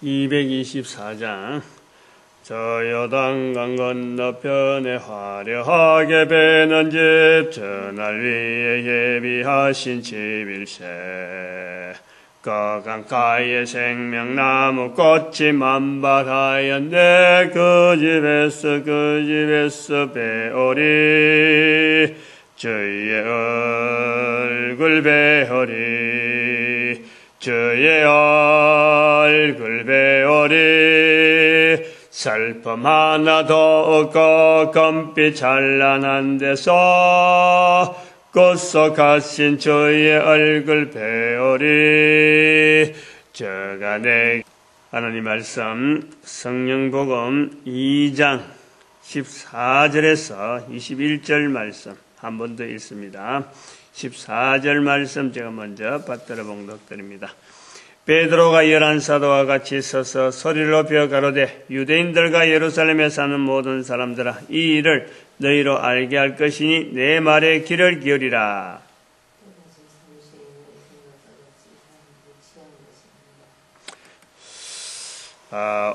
224장 저 요단강 건너편에 화려하게 배는 집 저 날 위에 예비하신 집일세. 그 강가에 생명나무 꽃이 만발하였네. 그 집에서 배오리 주의 얼굴 배오리 주의 얼굴 배오리. 살품 하나도 없고 금빛 찬란한 데서 꽃속하신 주의 얼굴 배오리. 저가 내 하나님 말씀 성령복음 2장 14절에서 21절 말씀 한 번 더 읽습니다. 14절 말씀 제가 먼저 받들어 봉독드립니다. 베드로가 11사도와 같이 서서 소리를 높여 가로되 유대인들과 예루살렘에 사는 모든 사람들아 이 일을 너희로 알게 할 것이니 내 말에 귀를 기울이라.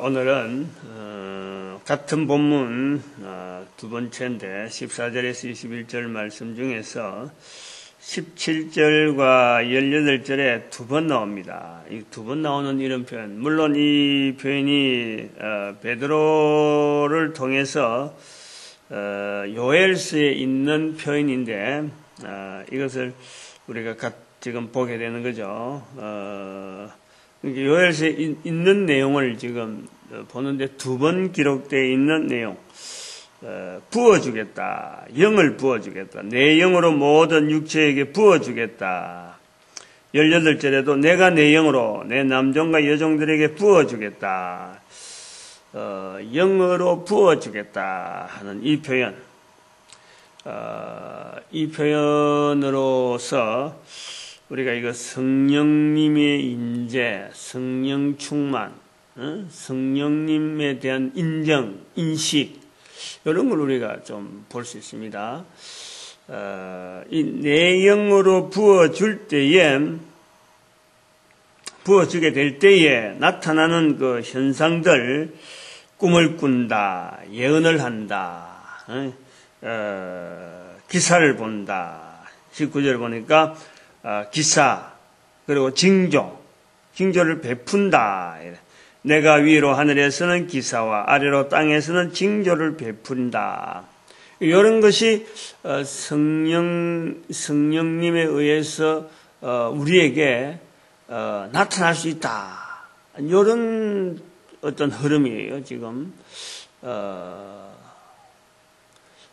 오늘은 같은 본문 두 번째인데 14절에서 21절 말씀 중에서 17절과 18절에 두 번 나옵니다. 이 두 번 나오는 이런 표현, 물론 이 표현이 베드로를 통해서 요엘서에 있는 표현인데 이것을 우리가 지금 보게 되는 거죠. 요엘서에 있는 내용을 지금 보는데 두 번 기록되어 있는 내용, 부어주겠다. 영을 부어주겠다. 내 영으로 모든 육체에게 부어주겠다. 18절에도 내가 내 영으로 내 남종과 여종들에게 부어주겠다. 영으로 부어주겠다 하는 이 표현. 이 표현으로서 우리가 이거 성령님의 인재, 성령 충만, 성령님에 대한 인정, 인식, 이런 걸 우리가 좀 볼 수 있습니다. 이 내영으로 부어주게 될 때에 나타나는 그 현상들, 꿈을 꾼다, 예언을 한다, 기사를 본다. 19절 보니까 기사, 그리고 징조를 베푼다. 내가 위로 하늘에서는 기사와 아래로 땅에서는 징조를 베푼다. 이런 것이 성령님에 의해서 우리에게 나타날 수 있다. 이런 어떤 흐름이에요, 지금.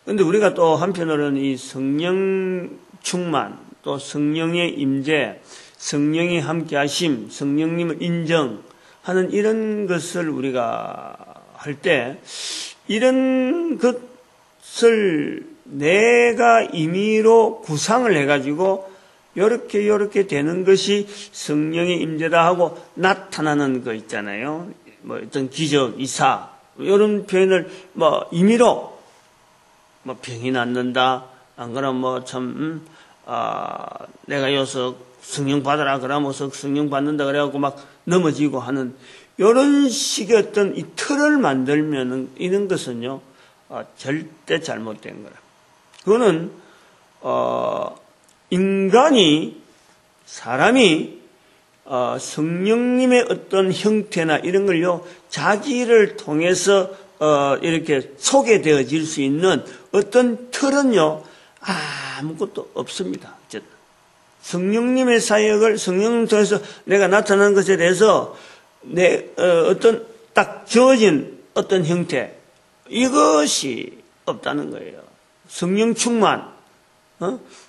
그런데 우리가 또 한편으로는 이 성령 충만, 또 성령의 임재, 성령이 함께 하심, 성령님을 인정하는 이런 것을 우리가 할 때, 이런 것을 내가 임의로 구상을 해가지고, 요렇게 되는 것이 성령의 임재다 하고 나타나는 거 있잖아요. 뭐 어떤 기적, 이사, 이런 표현을 임의로, 병이 낫는다, 안 그러면 내가 여기서 성령 받으라 그러면서 성령 받는다 그래갖고 막 넘어지고 하는 이런 식의 어떤 이 틀을 만들면은 이런 것은요 절대 잘못된 거라. 그거는 사람이 성령님의 어떤 형태나 이런 걸요 자기를 통해서 이렇게 소개되어질 수 있는 어떤 틀은요 아무것도 없습니다. 어쨌든 성령님의 사역을 성령님 통해서 내가 나타나는 것에 대해서 어떤 딱 주어진 어떤 형태 이것이 없다는 거예요. 성령 충만,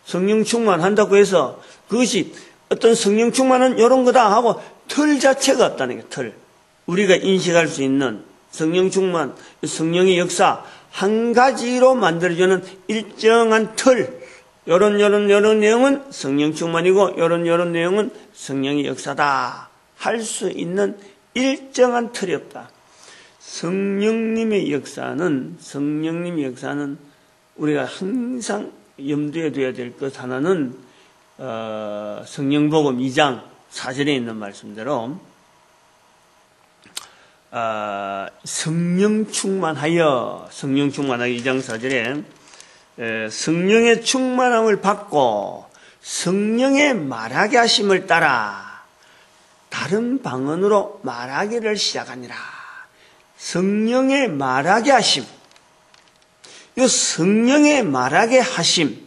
성령 충만한다고 해서 그것이 어떤 성령 충만은 이런 거다 하고 틀 자체가 없다는 거예요. 틀. 우리가 인식할 수 있는 성령 충만, 성령의 역사 한 가지로 만들어주는 일정한 틀. 요런 내용은 성령 충만이고 요런 내용은 성령의 역사다 할 수 있는 일정한 틀이 없다. 성령님의 역사는 우리가 항상 염두에 둬야 될 것 하나는 성령복음 2장 4절에 있는 말씀대로 성령 충만하여 2장 4절에 성령의 충만함을 받고 성령의 말하게 하심을 따라 다른 방언으로 말하기를 시작하니라. 성령의 말하게 하심, 이 성령의 말하게 하심,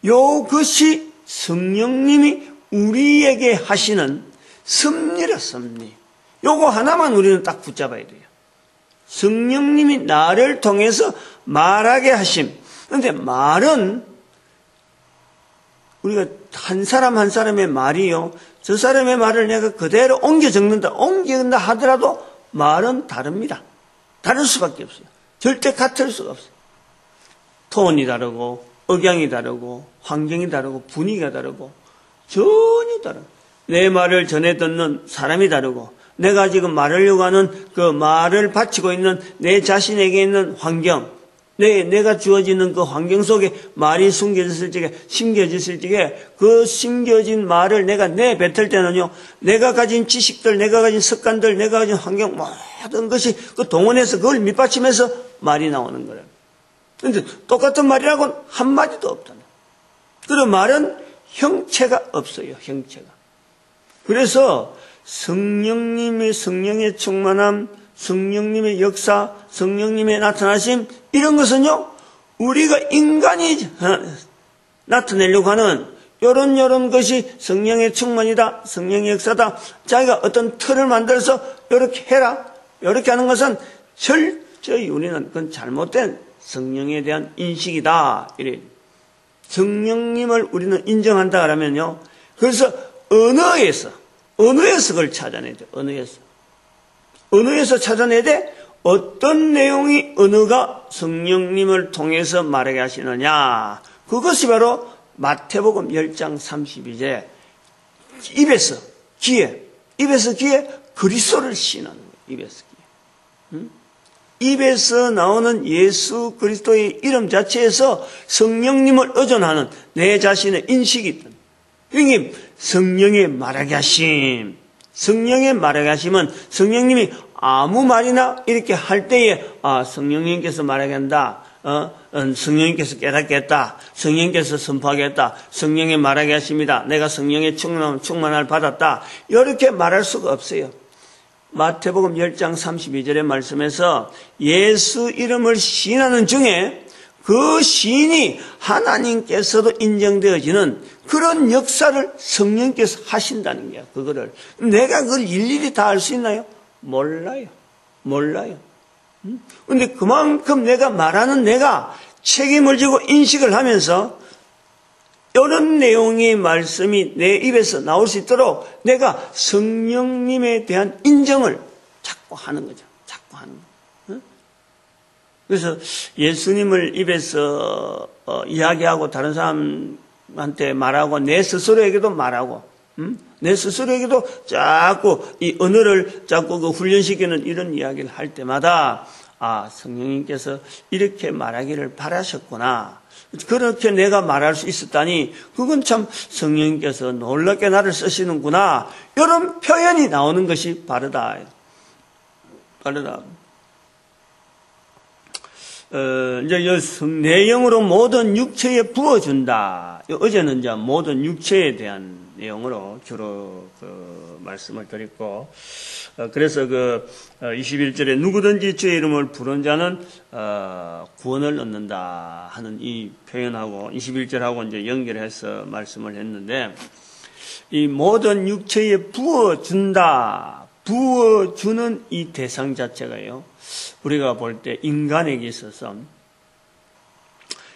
요것이 성령님이 우리에게 하시는 섭리라, 섭리. 요거 하나만 우리는 딱 붙잡아야 돼요. 성령님이 나를 통해서 말하게 하심. 그런데 말은 우리가 한 사람 한 사람의 말이요, 저 사람의 말을 내가 그대로 옮겨 적는다 하더라도 말은 다릅니다. 다를 수밖에 없어요. 절대 같을 수가 없어요. 톤이 다르고 억양이 다르고 환경이 다르고 분위기가 다르고 전혀 다르고, 내 말을 전해 듣는 사람이 다르고, 내가 지금 말하려고 하는 그 말을 바치고 있는 내 자신에게 있는 환경, 내가 주어지는 그 환경 속에 말이 숨겨졌을 적에, 심겨졌을 적에 그 심겨진 말을 내가 내뱉을 때는요, 내가 가진 지식들, 내가 가진 습관들, 내가 가진 환경, 모든 것이 그 동원해서 그걸 밑받침해서 말이 나오는 거예요. 그런데 똑같은 말이라고는 한마디도 없다는. 그런 말은 형체가 없어요, 형체가. 그래서 성령님의 충만함, 성령님의 역사, 성령님의 나타나심, 이런 것은요, 우리가 인간이 나타내려고 하는 요런 것이 성령의 충만이다, 성령의 역사다, 자기가 어떤 틀을 만들어서 요렇게 해라, 요렇게 하는 것은 철저히 우리는 그건 잘못된 성령에 대한 인식이다. 이래. 성령님을 우리는 인정한다 그러면요, 그래서 언어에서 그걸 찾아내야 돼. 언어에서 찾아내야 돼. 어떤 내용이 언어가 성령님을 통해서 말하게 하시느냐. 그것이 바로 마태복음 10장 32절에 입에서 귀에 그리스도를 시인하는 거예요. 입에서 나오는 예수 그리스도의 이름 자체에서 성령님을 의존하는 내 자신의 인식이 있던. 그러니까 성령의 말하게 하심. 성령의 말하게 하심은 성령님이 아무 말이나 이렇게 할 때에 성령님께서 말하게 한다. 성령님께서 깨닫게 했다. 성령님께서 선포하게 했다. 성령의 말하게 하십니다. 내가 성령의 충만함을 받았다. 이렇게 말할 수가 없어요. 마태복음 10장 32절의 말씀에서 예수 이름을 시인하는 중에 그 시인이 하나님께서도 인정되어지는 그런 역사를 성령께서 하신다는 거야. 그거를 내가 그걸 일일이 다 알 수 있나요? 몰라요. 그런데 그만큼 내가 말하는 내가 책임을 지고 인식을 하면서 이런 내용의 말씀이 내 입에서 나올 수 있도록 내가 성령님에 대한 인정을 자꾸 하는 거죠. 그래서 예수님을 입에서 이야기하고 다른 사람한테 말하고 내 스스로에게도 말하고, 내 스스로에게도 자꾸 이 언어를 자꾸 그 훈련시키는 이런 이야기를 할 때마다 성령님께서 이렇게 말하기를 바라셨구나. 그렇게 내가 말할 수 있었다니 그건 참 성령님께서 놀랍게 나를 쓰시는구나. 이런 표현이 나오는 것이 바르다. 이제 내 영으로 모든 육체에 부어준다. 어제는 이제 모든 육체에 대한 내용으로 주로 말씀을 드렸고, 그래서 21절에 누구든지 주의 이름을 부른 자는 구원을 얻는다 하는 이 표현하고 21절하고 이제 연결해서 말씀을 했는데, 이 모든 육체에 부어주는 이 대상 자체가요, 우리가 볼 때 인간에게 있어서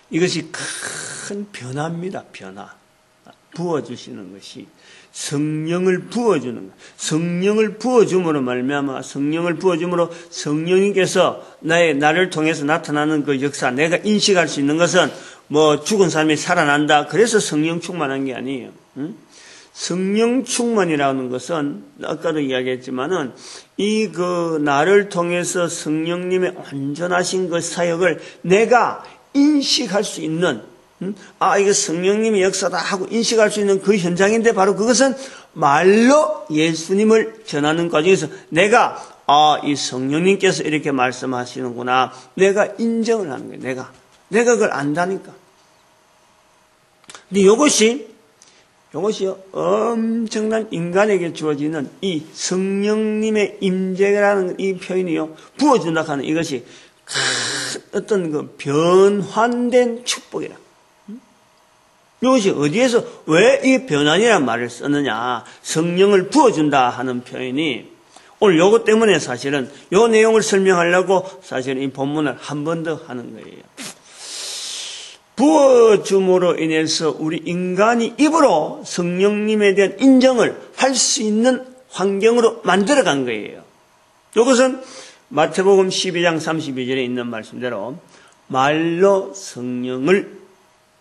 이것이 큰 변화입니다. 부어주시는 것이 성령을 부어주는 것. 성령을 부어줌으로 말미암아 성령을 부어줌으로 성령님께서 나를 통해서 나타나는 그 역사, 내가 인식할 수 있는 것은 뭐 죽은 사람이 살아난다. 그래서 성령 충만한 게 아니에요. 성령 충만이라는 것은 아까도 이야기했지만은 나를 통해서 성령님의 온전하신 그 사역을 내가 인식할 수 있는, 이게 성령님의 역사다 하고 인식할 수 있는 그 현장인데 바로 그것은 말로 예수님을 전하는 과정에서 내가 이 성령님께서 이렇게 말씀하시는구나. 내가 인정을 하는 거예요. 내가 그걸 안다니까. 근데 이것이요 엄청난 인간에게 주어지는 이 성령님의 임재라는 이 표현이요 부어준다 하는 이것이 어떤 그 변환된 축복이라. 이것이 어디에서 왜 이 변환이라는 말을 쓰느냐? 성령을 부어준다 하는 표현이 오늘 요것 때문에 사실은 요 내용을 설명하려고 사실은 이 본문을 한 번 더 하는 거예요. 부어줌으로 인해서 우리 인간이 입으로 성령님에 대한 인정을 할 수 있는 환경으로 만들어간 거예요. 이것은 마태복음 12장 32절에 있는 말씀대로 말로 성령을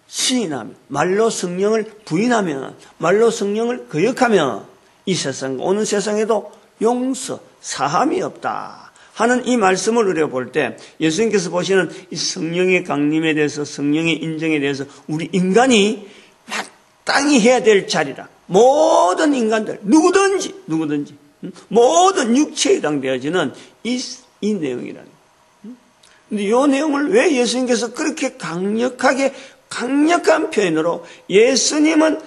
시인하며 말로 성령을 부인하며 말로 성령을 거역하며 이 세상 오는 세상에도 용서, 사함이 없다 하는 이 말씀을 우리가 볼 때 예수님께서 보시는 이 성령의 강림에 대해서 성령의 인정에 대해서 우리 인간이 마땅히 해야 될 자리라. 모든 인간들 누구든지 모든 육체에 해당되어지는 이 내용이라는 거예요. 근데 이 내용을 왜 예수님께서 그렇게 강력한 표현으로 예수님을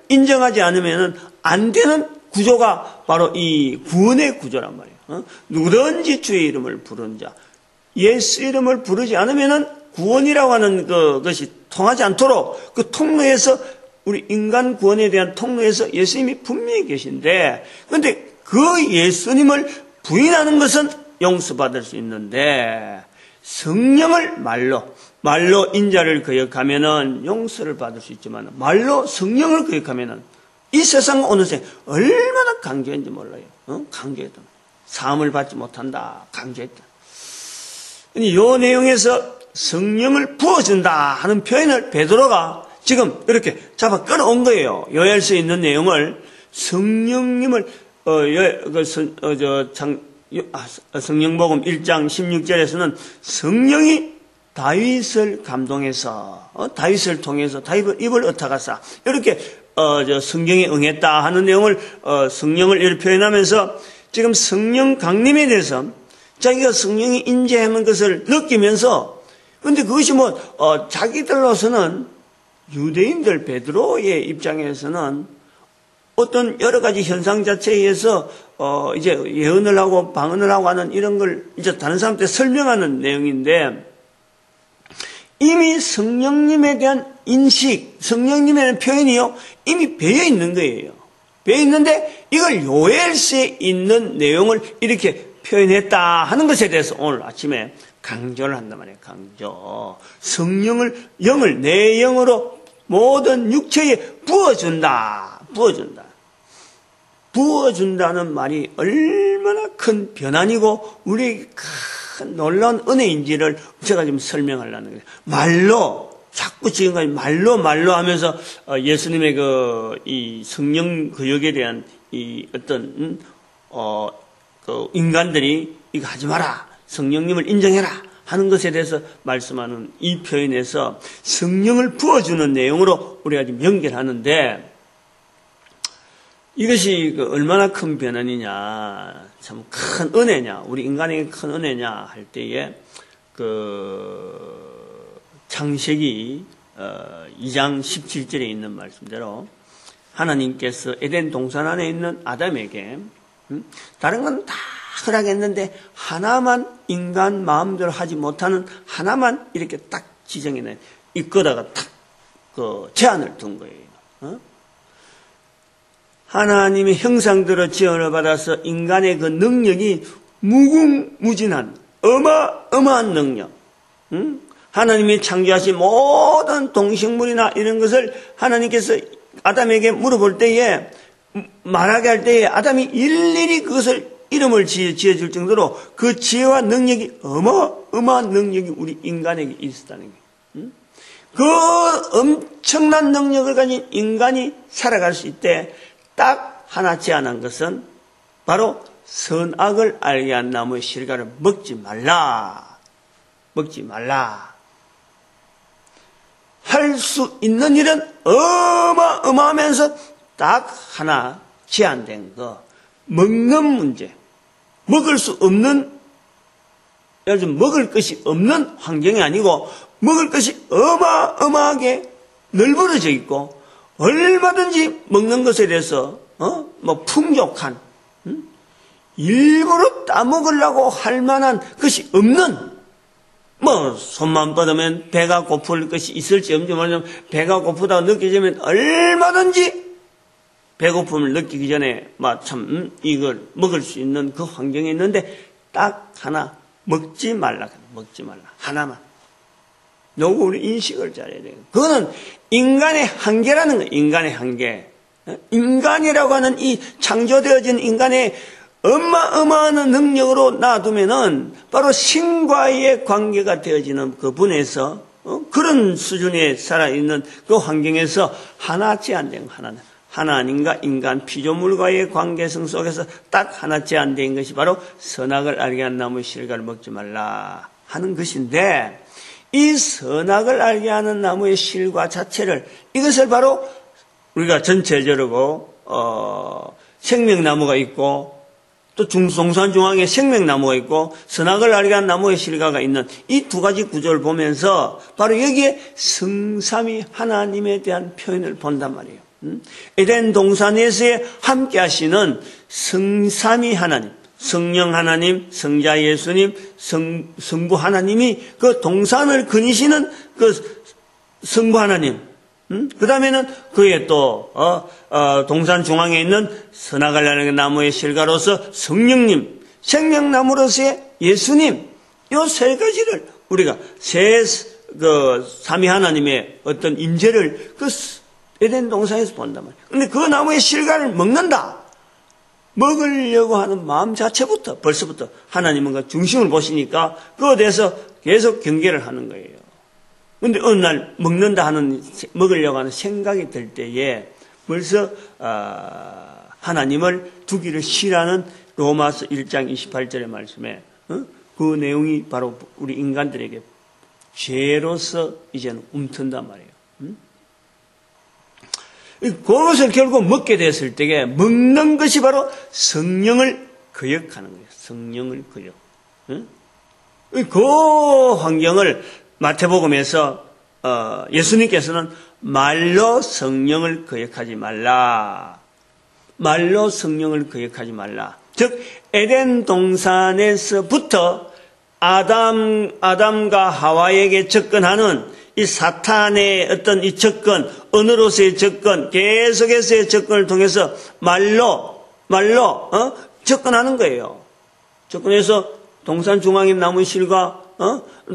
인정하지 않으면 안 되는 구조가 바로 이 구원의 구조란 말이에요. 누구든지 주의 이름을 부른 자, 예수 이름을 부르지 않으면 구원이라고 하는 그것이 통하지 않도록 그 통로에서 우리 인간 구원에 대한 통로에서 예수님이 분명히 계신데, 그런데 그 예수님을 부인하는 것은 용서받을 수 있는데 성령을 말로 인자를 거역하면은 용서를 받을 수 있지만 말로 성령을 거역하면은 이 세상 오는 세 얼마나 강조했는지 몰라요. 강조했다. 사함을 받지 못한다. 강조했다. 이 내용에서 성령을 부어준다 하는 표현을 베드로가 지금 이렇게 잡아 끌어온 거예요. 요할 수 있는 내용을 성령님을 성령복음 1장 16절에서는 성령이 다윗을 감동해서 다윗을 통해서 다윗의 입을 엇타가사 이렇게 성경에 응했다 하는 내용을 성령을 이렇게 표현하면서 지금 성령 강림에 대해서 자기가 성령이 인재하는 것을 느끼면서, 근데 그것이 자기들로서는 유대인들 베드로의 입장에서는 어떤 여러 가지 현상 자체에 의해서 이제 예언을 하고 방언을 하고 하는 이런 걸 이제 다른 사람한테 설명하는 내용인데, 이미 성령님에 대한 인식, 성령님에 대한 표현이요 이미 배어 있는 거예요. 배어 있는데 이걸 요엘 수 있는 내용을 이렇게 표현했다 하는 것에 대해서 오늘 아침에 강조를 한단 말이에요. 강조. 성령을, 영을 내 영으로 모든 육체에 부어준다는 말이 얼마나 큰 변환이고 우리에게 큰 놀라운 은혜인지를 제가 지금 설명하려는 거예요. 말로, 자꾸 지금까지 말로 하면서 예수님의 이 성령 거역에 대한 이 어떤 인간들이 이거 하지 마라, 성령님을 인정해라 하는 것에 대해서 말씀하는 이 표현에서 성령을 부어주는 내용으로 우리가 지금 연결하는데, 이것이 얼마나 큰 변환이냐, 참 큰 은혜냐, 우리 인간에게 큰 은혜냐 할 때에 창세기 2장 17절에 있는 말씀대로 하나님께서 에덴 동산 안에 있는 아담에게 다른 건 다 허락했는데 하나만 인간 마음대로 하지 못하는 하나만 이렇게 딱 지정해내 이거다가 딱 제한을 둔 거예요. 하나님의 형상대로 지음을 받아서 인간의 그 능력이 무궁무진한 어마어마한 능력, 하나님이 창조하신 모든 동식물이나 이런 것을 하나님께서 아담에게 물어볼 때에, 말하게 할 때에 아담이 일일이 그것을 이름을 지어줄 정도로 그 지혜와 능력이 어마어마한 능력이 우리 인간에게 있었다는 거예요. 그 엄청난 능력을 가진 인간이 살아갈 수 있대 딱 하나 제안한 것은 바로 선악을 알게 한 나무의 실과를 먹지 말라. 할 수 있는 일은 어마어마하면서 딱 하나 제한된 거, 먹는 문제. 먹을 수 없는, 요즘 먹을 것이 없는 환경이 아니고 먹을 것이 어마어마하게 넓어져 있고 얼마든지 먹는 것에 대해서 풍족한, 일부러 따먹으려고 할 만한 것이 없는, 손만 뻗으면 배가 고플 것이 있을지 없는지 모르지만 배가 고프다고 느껴지면 얼마든지 배고픔을 느끼기 전에 이걸 먹을 수 있는 그 환경에 있는데 딱 하나 먹지 말라. 하나만. 요거 우리 인식을 잘해야 돼요. 그거는 인간의 한계라는 거예요. 인간의 한계. 인간이라고 하는 이 창조되어진 인간의 어마어마한 능력으로 놔두면은 바로 신과의 관계가 되어지는 그 분에서 그런 수준에 살아있는 그 환경에서 하나 제한된 하나는 하나님과 인간 피조물과의 관계성 속에서 딱 하나 제한된 것이 바로 선악을 알게 하는 나무의 실과를 먹지 말라 하는 것인데, 이 선악을 알게 하는 나무의 실과 자체를, 이것을 바로 우리가 전체적으로 생명나무가 있고 또 동산 중앙에 생명나무가 있고 선악을 알게 하는 나무의 실과가 있는 이 두 가지 구조를 보면서 바로 여기에 성삼위 하나님에 대한 표현을 본단 말이에요. 에덴 동산에서의 함께 하시는 성삼위 하나님, 성령 하나님, 성자 예수님, 성부 하나님이 그 동산을 거니시는 그 성부 하나님, 그 다음에는 그에 또 동산 중앙에 있는 선악을 알게 나무의 실과로서 성령님, 생명나무로서의 예수님, 이 세 가지를 우리가 삼위 하나님의 어떤 임재를 그 에덴 동산에서 본단 말이에요. 근데 그 나무의 실과를 먹는다. 먹으려고 하는 마음 자체부터, 벌써부터 하나님은 그 중심을 보시니까 그거에 대해서 계속 경계를 하는 거예요. 근데 어느 날 먹으려고 하는 생각이 들 때에 벌써 하나님을 두기를 싫어하는 로마서 1장 28절의 말씀에 그 내용이 바로 우리 인간들에게 죄로서 이제는 움튼단 말이에요. 그것을 결국 먹게 됐을 때에 먹는 것이 바로 성령을 거역하는 거예요. 성령을 거역. 그 환경을 마태복음에서 예수님께서는 말로 성령을 거역하지 말라. 말로 성령을 거역하지 말라. 즉 에덴 동산에서부터 아담과 하와에게 접근하는 이 사탄의 어떤 이 접근, 언어로서의 접근, 계속해서의 접근을 통해서 말로 접근하는 거예요. 접근해서 동산 중앙에 나무 실과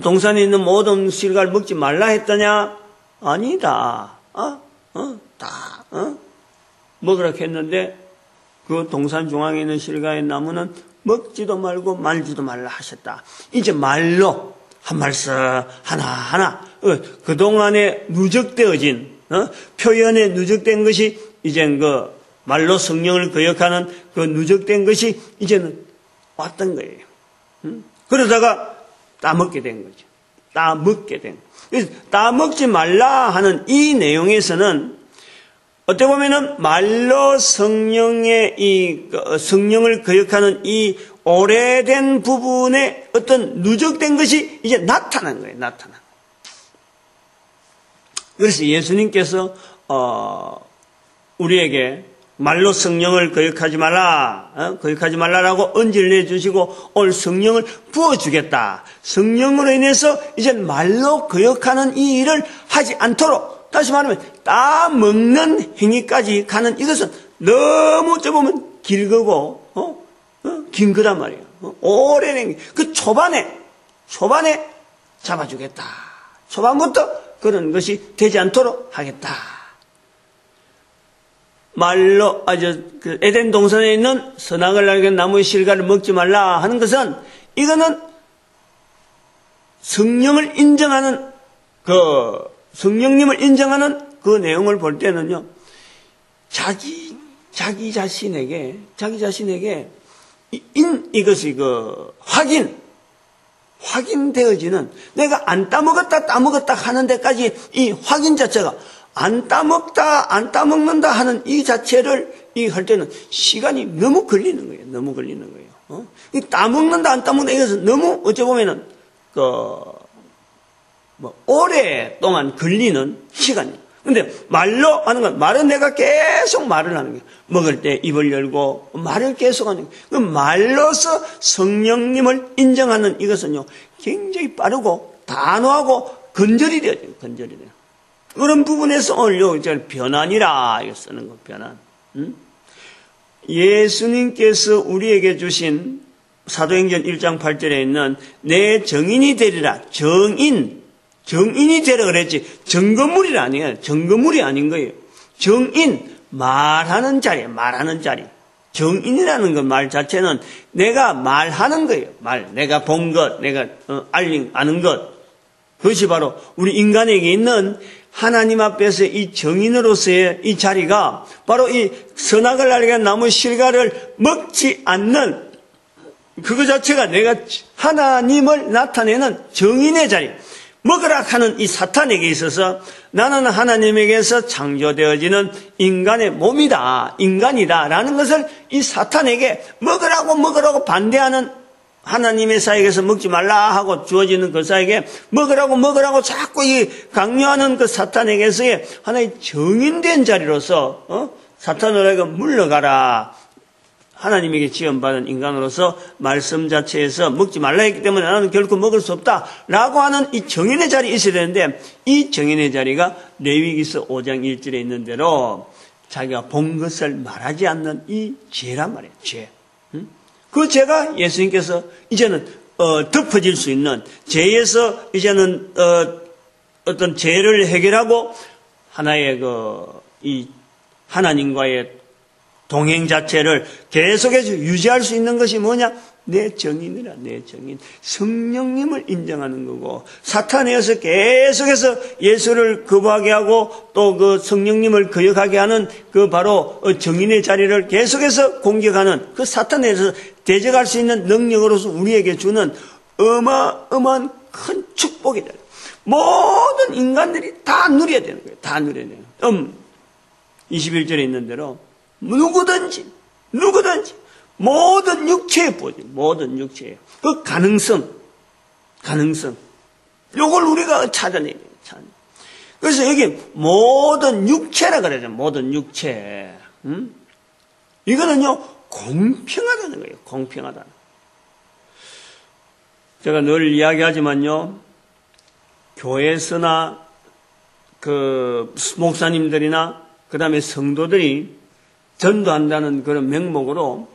동산에 있는 모든 실과를 먹지 말라 했더냐? 아니다. 먹으라 했는데 그 동산 중앙에 있는 실과의 나무는 먹지도 말고 말지도 말라 하셨다. 이제 말로 한 말씀 하나하나 그동안에 누적되어진 표현에 누적된 것이 이젠 그 말로 성령을 거역하는 그 누적된 것이 이제는 왔던 거예요. 그러다가 따먹게 된 거죠. 따먹게 된. 그래서 따먹지 말라 하는 이 내용에서는 어떻게 보면은 말로 성령을 거역하는 이 오래된 부분에 어떤 누적된 것이 이제 나타난 거예요. 나타난. 그래서 예수님께서 우리에게 말로 성령을 거역하지 말라라고 언지를 내주시고 오늘 성령을 부어주겠다. 성령으로 인해서 이제 말로 거역하는 이 일을 하지 않도록, 다시 말하면 따먹는 행위까지 가는 이것은 너무 어찌 보면 길고 긴 거란 말이에요. 오랜 행위. 그 초반에 잡아주겠다. 초반부터 그런 것이 되지 않도록 하겠다. 말로 그 에덴 동산에 있는 선악을 알게 나무의 실과를 먹지 말라 하는 것은 이거는 성령을 인정하는 성령님을 인정하는 그 내용을 볼 때는요, 자기 자신에게 이것이 확인되어지는, 내가 안 따먹었다 하는 데까지 이 확인 자체가, 안 따먹는다 하는 이 자체를 할 때는 시간이 너무 걸리는 거예요. 너무 걸리는 거예요. 이 따먹는다, 안 따먹는다, 이것은 너무 어찌 보면은, 오랫동안 걸리는 시간이에요. 근데 말로 하는 건, 말은 내가 계속 말을 하는 거예요. 먹을 때 입을 열고 말을 계속 하는 거예요. 그 말로서 성령님을 인정하는 이것은요, 굉장히 빠르고 단호하고 건절이 되어져요. 건절이 돼요. 그런 부분에서 오늘 여기 변환이라 이거 쓰는 거, 변환. 예수님께서 우리에게 주신 사도행전 1장 8절에 있는 내 정인이 되리라. 정인이 되라 그랬지. 정건물이 아니에요. 정건물이 아닌 거예요. 정인, 말하는 자리예요. 말하는 자리. 정인이라는 것 말 자체는 내가 말하는 거예요. 내가 본 것, 내가 아는 것. 그것이 바로 우리 인간에게 있는 하나님 앞에서 이 정인으로서의 이 자리가 바로 이 선악을 알게 나무 실과를 먹지 않는 그거 자체가 내가 하나님을 나타내는 정인의 자리. 먹으라 하는 이 사탄에게 있어서 나는 하나님에게서 창조되어지는 인간의 몸이다, 인간이다 라는 것을 이 사탄에게 먹으라고 반대하는 하나님의 사역에서 먹지 말라 하고 주어지는 그 사역에 먹으라고 자꾸 이 강요하는 그 사탄에게서의 하나의 정인된 자리로서 사탄으로 물러가라. 하나님에게 지원받은 인간으로서 말씀 자체에서 먹지 말라 했기 때문에 나는 결코 먹을 수 없다라고 하는 이 정인의 자리에 있어야 되는데 이 정인의 자리가 레위기서 5장 1절에 있는 대로 자기가 본 것을 말하지 않는 이 죄란 말이에요. 죄. 그 죄가 예수님께서 이제는 덮어질 수 있는 죄에서 이제는 어떤 죄를 해결하고 하나의 이 하나님과의 동행 자체를 계속해서 유지할 수 있는 것이 뭐냐? 내 정인이라, 내 정인. 성령님을 인정하는 거고, 사탄에서 계속해서 예수를 거부하게 하고, 또 그 성령님을 거역하게 하는 그 바로 정인의 자리를 계속해서 공격하는 그 사탄에서 대적할 수 있는 능력으로서 우리에게 주는 어마어마한 큰 축복이다. 모든 인간들이 다 누려야 되는 거예요. 다 누려야 되는 거예요. 21절에 있는 대로, 누구든지 모든 육체의 보지, 모든 육체의 그 가능성 요걸 우리가 찾아내야 돼요. 그래서 여기 모든 육체라 그러죠. 모든 육체. 이거는요 공평하다는 거예요. 공평하다. 제가 늘 이야기하지만요, 교회에서나 그 목사님들이나 그 다음에 성도들이 전도한다는 그런 명목으로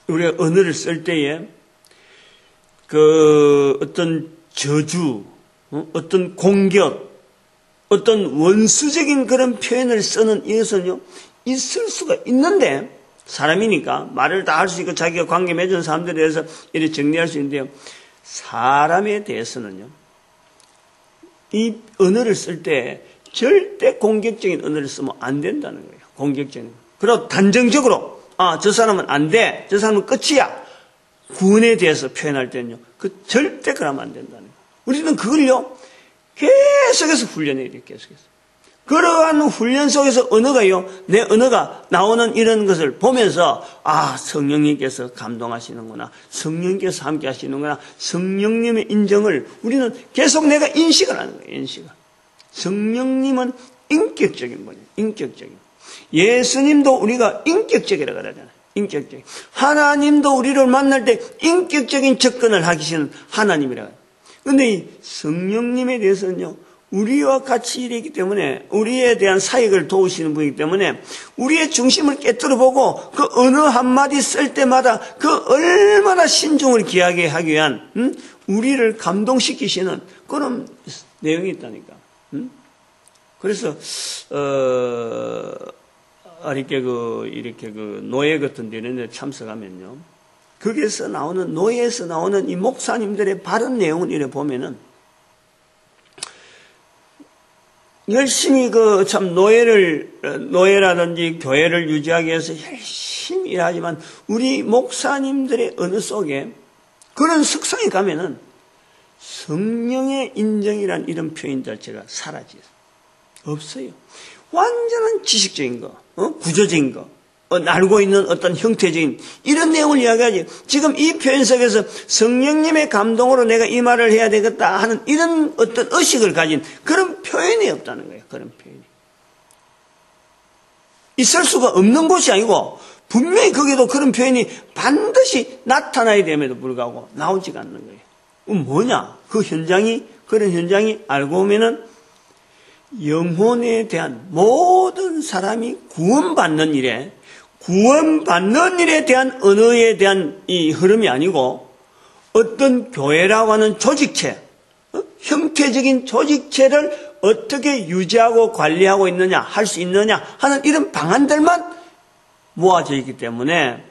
우리가 언어를 쓸 때에 그 어떤 저주, 어떤 공격, 어떤 원수적인 그런 표현을 쓰는 이것은요 있을 수가 있는데, 사람이니까 말을 다 할 수 있고 자기가 관계 맺은 사람들에 대해서 이렇게 정리할 수 있는데요, 사람에 대해서는요 이 언어를 쓸 때 절대 공격적인 언어를 쓰면 안 된다는 거예요. 공격적인. 그리고 단정적으로 저 사람은 안 돼, 저 사람은 끝이야, 구원에 대해서 표현할 때는요 절대 그러면 안 된다는 거예요. 우리는 그걸요 계속해서 훈련해야 돼요. 계속해서. 그러한 훈련 속에서 언어가요, 내 언어가 나오는 이런 것을 보면서 성령님께서 감동하시는구나, 성령님께서 함께 하시는구나, 성령님의 인정을 우리는 계속 내가 인식을 하는 거예요. 인식을. 성령님은 인격적인 분이에요. 인격적인. 예수님도 우리가 인격적이라고 그러잖아요. 인격적인. 하나님도 우리를 만날 때 인격적인 접근을 하시는 하나님이라고. 그런데 이 성령님에 대해서는요, 우리와 같이 일이기 때문에, 우리에 대한 사역을 도우시는 분이기 때문에 우리의 중심을 깨뜨려보고 그 어느 한마디 쓸 때마다 그 얼마나 신중을 기하게 하기 위한 우리를 감동시키시는 그런 내용이 있다니까. 그래서 이렇게 그 노예 같은 데는 참석하면요, 거기에서 나오는, 노예에서 나오는 이 목사님들의 바른 내용을 이래 보면은 열심히 참 노예라든지 교회를 유지하기 위해서 열심히 일하지만 우리 목사님들의 언어 속에 그런 석상에 가면은 성령의 인정이란 이런 표현 자체가 사라져요. 없어요. 완전한 지식적인 거, 구조적인 거, 알고 있는 어떤 형태적인 이런 내용을 이야기하지. 지금 이 표현 속에서 성령님의 감동으로 내가 이 말을 해야 되겠다 하는 이런 어떤 의식을 가진 그런 표현이 없다는 거예요. 그런 표현이. 있을 수가 없는 것이 아니고 분명히 거기도 그런 표현이 반드시 나타나야 됨에도 불구하고 나오지가 않는 거예요. 뭐냐? 그 현장이, 그런 현장이 알고 보면은 영혼에 대한 모든 사람이 구원받는 일에 대한 언어에 대한 이 흐름이 아니고 어떤 교회라고 하는 조직체, 형태적인 조직체를 어떻게 유지하고 관리하고 있느냐, 할 수 있느냐 하는 이런 방안들만 모아져 있기 때문에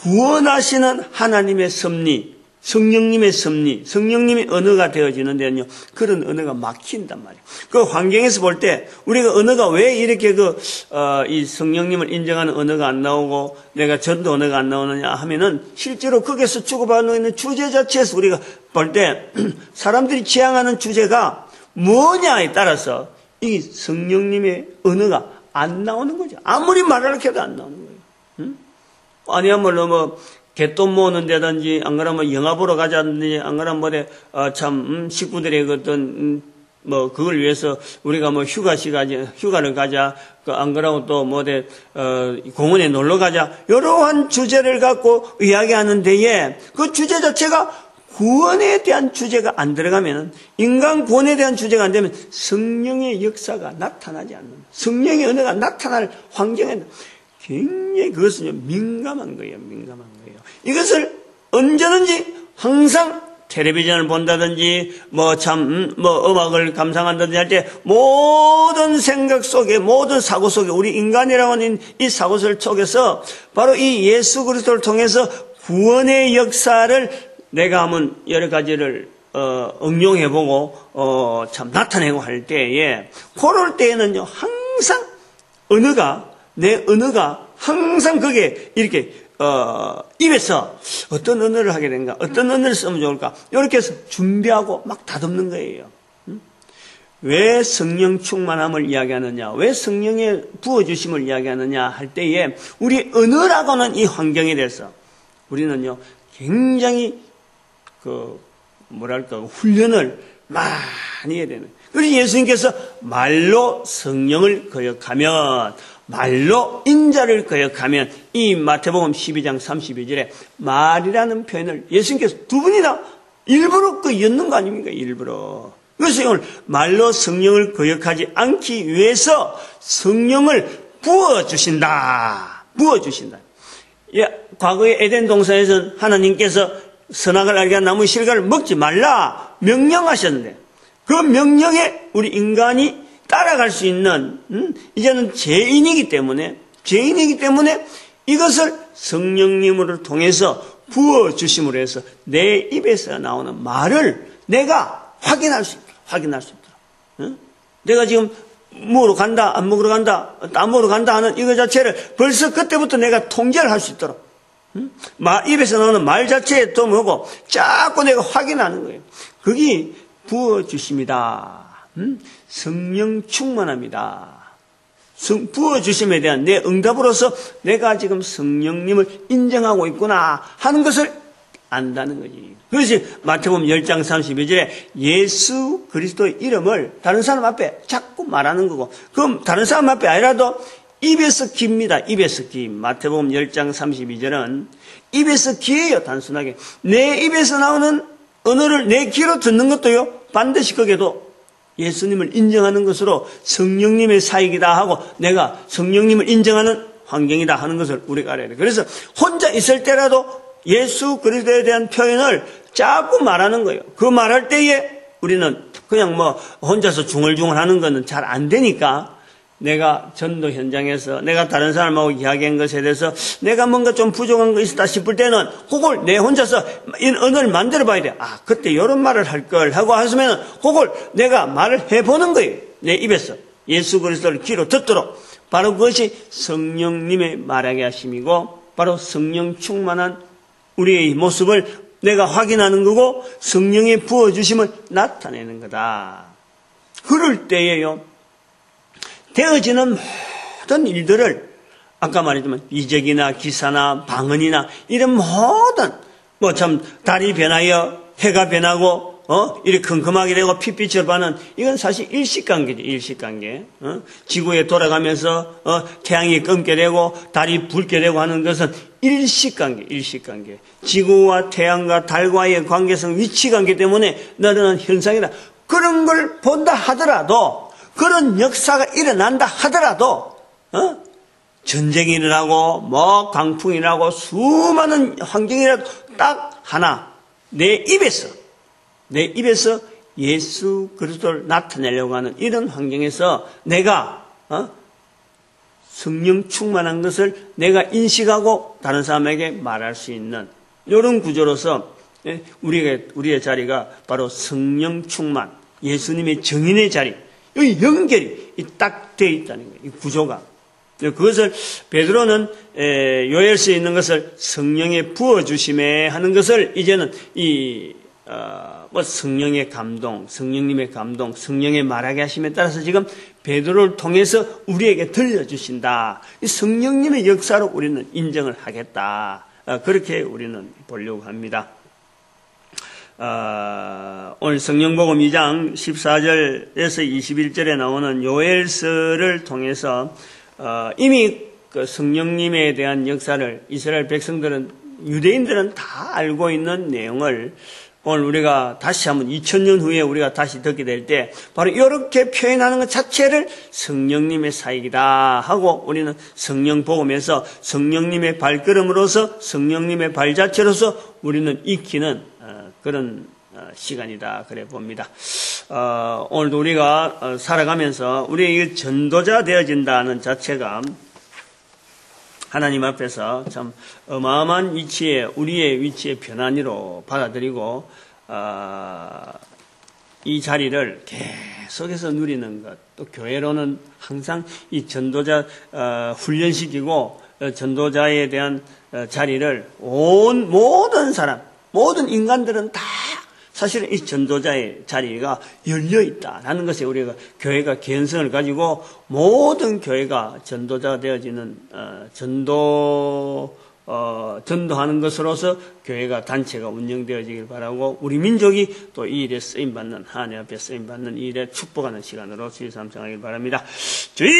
구원하시는 하나님의 섭리, 성령님의 섭리, 성령님의 언어가 되어지는 데는요, 그런 언어가 막힌단 말이에요. 그 환경에서 볼 때, 우리가 언어가 왜 이렇게 이 성령님을 인정하는 언어가 안 나오고, 내가 전도 언어가 안 나오느냐 하면은, 실제로 거기서 주고받는 있는 주제 자체에서 우리가 볼 때, 사람들이 지향하는 주제가 뭐냐에 따라서, 이 성령님의 언어가 안 나오는 거죠. 아무리 말하려고 해도 안 나오는 거예요. 응? 아니야말로 개돈 모으는 데든지, 안 그러면 영화 보러 가자든지, 안 그러면 식구들의 어떤, 그걸 위해서 우리가 휴가를 가자, 안 그러면 또 공원에 놀러 가자, 이러한 주제를 갖고 이야기하는 데에 그 주제 자체가 구원에 대한 주제가 안 들어가면, 인간 구원에 대한 주제가 안 되면 성령의 역사가 나타나지 않는, 성령의 은혜가 나타날 환경에 굉장히 그것은 민감한 거예요. 이것을 언제든지 항상 텔레비전을 본다든지 음악을 감상한다든지 할 때 모든 생각 속에, 모든 사고 속에, 우리 인간이라고 하는 이 사고 속에서 바로 이 예수 그리스도를 통해서 구원의 역사를 내가 한번 여러 가지를 응용해보고 나타내고 할 때에, 그럴 때에는요 항상 내 언어가 항상 그게 이렇게 입에서 어떤 언어를 하게 된가, 어떤 언어를 쓰면 좋을까, 이렇게 해서 준비하고 막 다듬는 거예요. 왜 성령 충만함을 이야기하느냐, 왜 성령의 부어주심을 이야기하느냐 할 때에 우리 언어라고는 이 환경에 대해서 우리는요 굉장히 훈련을 많이 해야 되는 거예요. 그래서 예수님께서 말로 성령을 거역하면, 말로 인자를 거역하면, 이 마태복음 12장 32절에 말이라는 표현을 예수님께서 두 번이나 일부러 엮는 거 아닙니까? 일부러. 그래서 오늘 말로 성령을 거역하지 않기 위해서 성령을 부어주신다. 과거에 에덴 동산에서 하나님께서 선악을 알게 한 나무 실과를 먹지 말라 명령하셨는데, 그 명령에 우리 인간이 따라갈 수 있는, 이제는 죄인이기 때문에 이것을 성령님을 통해서 부어주심으로 해서 내 입에서 나오는 말을 내가 확인할 수 있도록. 내가 지금 먹으러 간다, 안 먹으러 간다, 안 먹으러 간다 하는 이거 자체를 벌써 그때부터 내가 통제를 할 수 있도록. 입에서 나오는 말 자체에 또 뭐고, 자꾸 내가 확인하는 거예요. 그게 부어주심이다. 성령 충만합니다. 부어주심에 대한 내 응답으로서 내가 지금 성령님을 인정하고 있구나 하는 것을 안다는 거지. 그것이 마태복음 10장 32절에 예수 그리스도의 이름을 다른 사람 앞에 자꾸 말하는 거고, 그럼 다른 사람 앞에 아니라도 입에서 기입니다. 입에서 기. 마태복음 10장 32절은 입에서 기예요. 단순하게. 내 입에서 나오는 언어를 내 귀로 듣는 것도요, 반드시 거기에도 예수님을 인정하는 것으로 성령님의 사역이다 하고 내가 성령님을 인정하는 환경이다 하는 것을 우리가 알아야 돼요. 그래서 혼자 있을 때라도 예수 그리스도에 대한 표현을 자꾸 말하는 거예요. 그 말할 때에 우리는 그냥 혼자서 중얼중얼 하는 거는 잘 안 되니까, 내가 전도 현장에서 내가 다른 사람하고 이야기한 것에 대해서 내가 뭔가 좀 부족한 거 있다 싶을 때는 그걸 내 혼자서 이 언어를 만들어 봐야 돼. 그때 이런 말을 할 걸 하고 하시면 그걸 내가 말을 해보는 거예요. 내 입에서 예수 그리스도를 귀로 듣도록. 바로 그것이 성령님의 말하게 하심이고, 바로 성령 충만한 우리의 모습을 내가 확인하는 거고, 성령의 부어주심을 나타내는 거다. 그럴 때에요, 되어지는 모든 일들을 아까 말했지만 이적이나 기사나 방언이나 이런 모든 참 달이 변하여 해가 변하고 이렇게 컴컴하게 되고 핏빛을 바는 이건 사실 일식관계죠. 일식관계. 지구에 돌아가면서 태양이 검게 되고 달이 붉게 되고 하는 것은 일식관계. 일식관계. 지구와 태양과 달과의 관계성 위치관계 때문에 나타나는 현상이다. 그런 걸 본다 하더라도 그런 역사가 일어난다 하더라도 전쟁이 일어나고 강풍이 일어나고 수많은 환경이라도 딱 하나 내 입에서 예수 그리스도를 나타내려고 하는 이런 환경에서 내가 성령 충만한 것을 내가 인식하고 다른 사람에게 말할 수 있는 이런 구조로서 우리의 자리가 바로 성령 충만, 예수님의 정인의 자리, 이 연결이 딱 되어 있다는 거예요. 이 구조가. 그것을 베드로는 요엘서에 있는 것을 성령의 부어주심에 하는 것을 이제는 성령의 감동, 성령님의 감동, 성령의 말하게 하심에 따라서 지금 베드로를 통해서 우리에게 들려주신다. 이 성령님의 역사로 우리는 인정을 하겠다. 그렇게 우리는 보려고 합니다. 오늘 성령복음 2장 14절에서 21절에 나오는 요엘서를 통해서 이미 그 성령님에 대한 역사를 이스라엘 백성들은 유대인들은 다 알고 있는 내용을 오늘 우리가 다시 한번 2000년 후에 우리가 다시 듣게 될 때 바로 이렇게 표현하는 것 자체를 성령님의 사역이다 하고 우리는 성령 복음에서 성령님의 발걸음으로서 성령님의 발자취로서 우리는 익히는 그런 시간이다 그래 봅니다. 오늘도 우리가 살아가면서 우리의 전도자 되어진다는 자체가 하나님 앞에서 참 어마어마한 위치에 우리의 위치의 변환으로 받아들이고 이 자리를 계속해서 누리는 것, 또 교회로는 항상 이 전도자 훈련시키고 전도자에 대한 자리를 온 모든 사람, 모든 인간들은 다 사실은 이 전도자의 자리가 열려 있다라는 것에 우리가 교회가 개연성을 가지고 모든 교회가 전도자가 되어지는 전도하는 것으로서 교회가 단체가 운영되어지길 바라고 우리 민족이 또 이 일에 쓰임받는 하나님 앞에 쓰임받는 이 일에 축복하는 시간으로 주의 삼성하길 바랍니다. 주여!